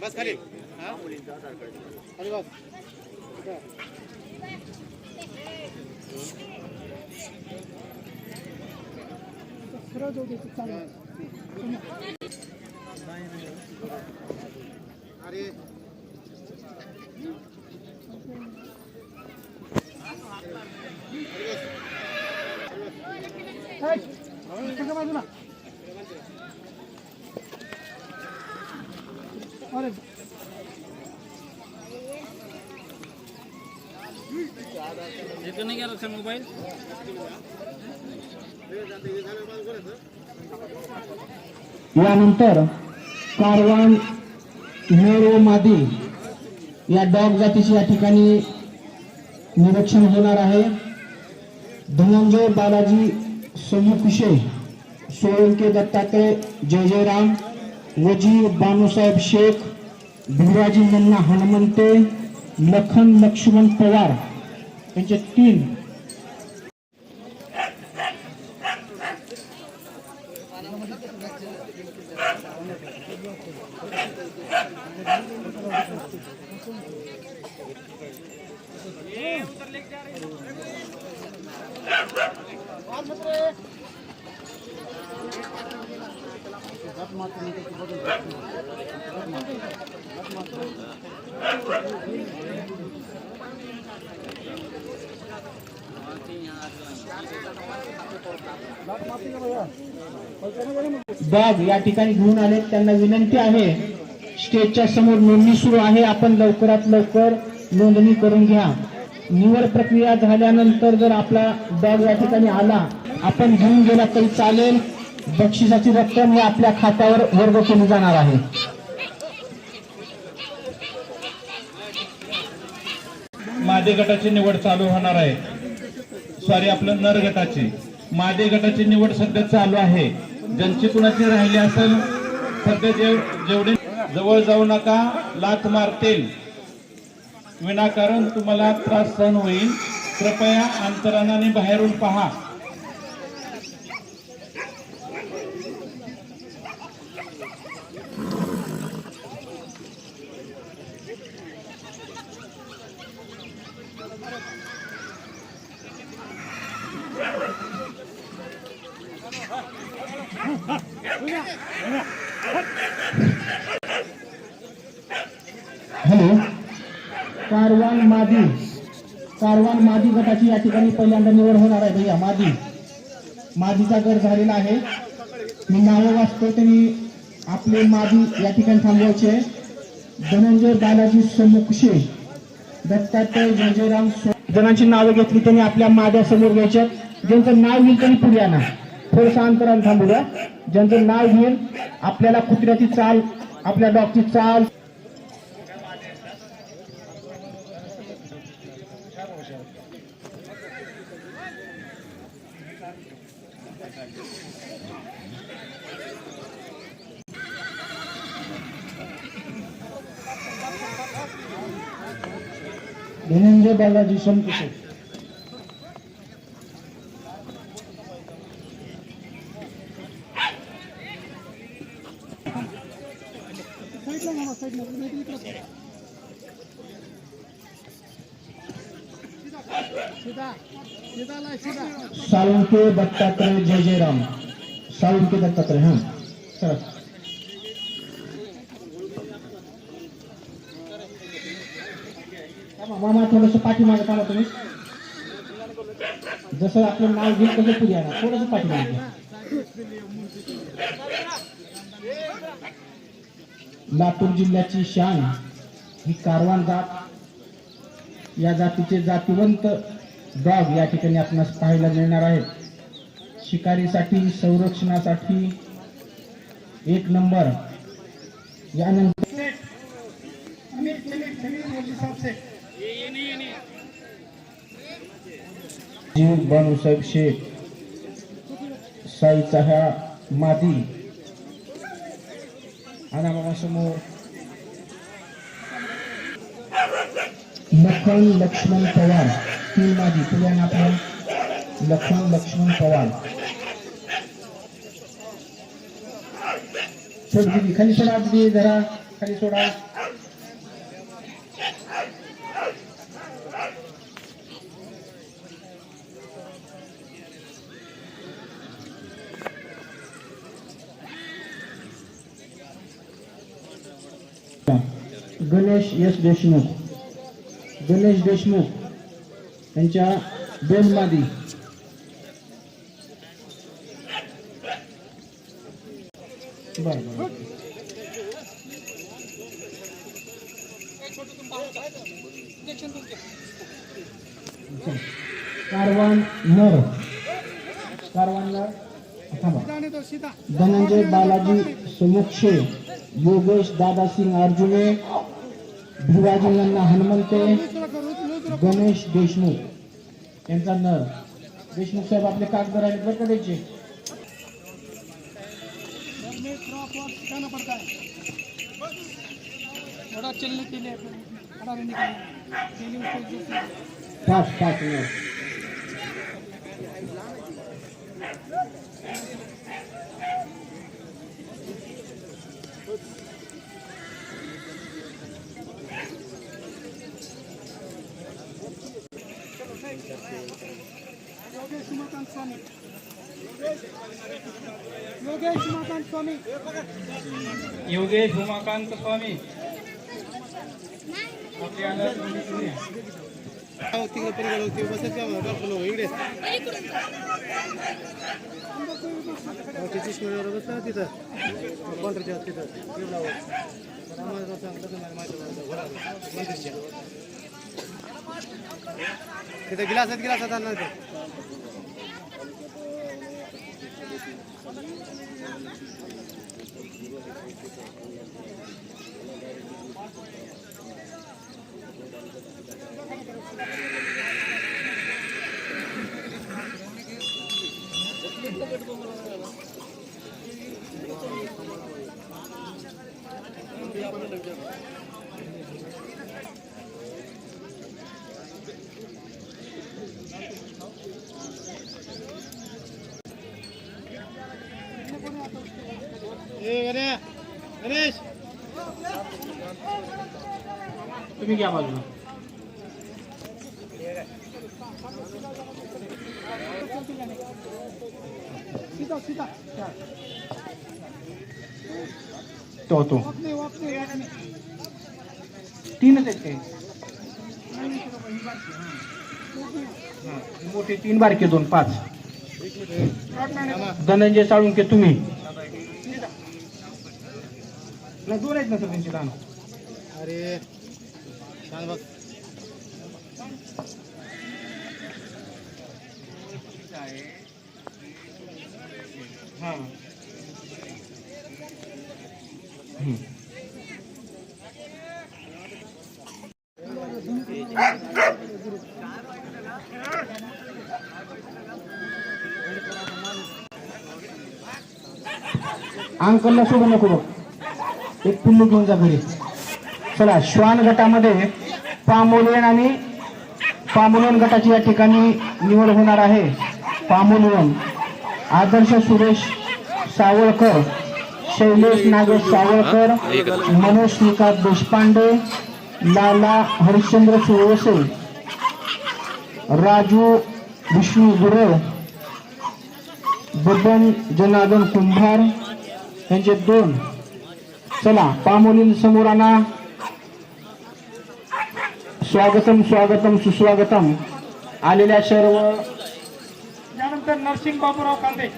बस खाली खाली बस अरे बाजूला नहीं क्या रखा मोबाइल यानंतर कारवान नेरो मादी या डॉग जातीची या ठिकाणी निरीक्षण होणार आहे। धनंजय बालाजी समुकुशे, सोळंके दत्तात्रय जयजयराम, वजीर बानूसाहेब शेख, भिराजी मुन्ना हनुमंते, लखन लक्ष्मण पवार यांचे 3 बॅग या ठिकाणी घेऊन आले। त्यांना विनंती आहे, स्टेजच्या समोर नोंदणी सुरू आहे, आपण लवकरात लवकर नोंदणी करून घ्या। निवड प्रक्रिया झाल्यानंतर जर आपला बॅग या ठिकाणी आला, आपण घेऊन गेला तरी चालेल। बक्षिसाची रक्कम ही आपल्या खात्यावर वर्ग केली जाणार आहे। मादे गटाची निवड चालू होणार आहे। सॉरी, आपलं नर गटाची मादे गटाची निवड सध्या चालू आहे। ज्यांची कुणाची राहिली असेल सध्या जेवढे जवळ जाऊ नका, लाथ मारतील, विनाकारण तुम्हाला त्रास सहन होईल। कृपया अंतराने बाहेरून पहा। हॅलो, कारवान मादी गटाची या ठिकाणी पहिल्यांदा निवड होणार आहे। भैया मादीचा गट झालेला आहे। मी नाव वाचतो, त्यांनी आपले मादी या ठिकाणी थांबवायचे। धनंजय बालाजी समुकुशे, दत्तात्रय जयजयराम जणांची नावे घेतली, त्यांनी आपल्या माद्या समोर घ्यायच्या। ज्यांचं नाव घेईल त्यांनी पुढे आणा, थोडंसं अंतराने थांबू द्या। ज्यांचं नाव घेईल, आपल्याला कुत्र्याची चाल, आपल्या डॉगची चाल, धनंजय बालाजी समुकुशे। साळुंके दत्तात्रय जयजयराम, साळुंके दत्तात्रय, हाँ चला। मामा थोडंसं पाठीमागे पाहा तुम्ही, जसं आपलं नाव घेईल तसं पुढे आणा, थोडंसं पाठीमागे। लातूर जिल्ह्याची शान ही कारवान जात, या जातीचे जातिवंत डॉग या ठिकाणी आपणास पाहायला मिळणार आहेत। शिकारीसाठी संरक्षणासाठी 1 नंबर. यानंतर जीव बाळूसाहेब शेख साईचा ह्या मादी समोर लखन लक्ष्मण पवार 3 मादी पुण्यात आपण लखन लक्ष्मण पवार. सोड दिदी खाली सोडा, दिदी जरा खाली सोडा. गणेश एस देशमुख, गणेश देशमुख यांच्या 2 मादी. बरं कारवान नर, कारवान नर धनंजय बालाजी सुमुक्षे, योगेश दादासिंग अर्जुने, भिवाजी नन्ना हनुमंते, गणेश देशमुख यांचा नर. देशमुख साहेब आपले कागद राहिले बरं का द्यायचे. पाच नर. योगेश उमाकांत स्वामी तिथे गिलासात आणणार ते. गणेश तुम्ही घ्या बाजूला. तो 3च आहेत काही मोठे 3 बारके 2 5. धनंजय साळुंके तुम्ही ना 2 आहेत ना सर त्यांची लहान. अरे छान बघ. हां अंकलला सोडू नको बघ. एक पिल्लू घेऊन जा घरी. चला श्वान गटामध्ये पामोलवन आणि पामोलवन गटाची या ठिकाणी निवड होणार आहे. पामोलवन आदर्श सुरेश सावळकर, शैलेश नागेश सावळकर, मनोज श्रीकांत देशपांडे, लाला हरिश्चंद्र सुरवसे, राजू विष्णू गुरव, बबन जनार्दन कुंभार यांचे 2. चला पामोलीन समोर आणा. स्वागतम स्वागतम सुस्वागतम. आलेल्या सर्व. त्यानंतर नरसिंग बाबूराव कांदे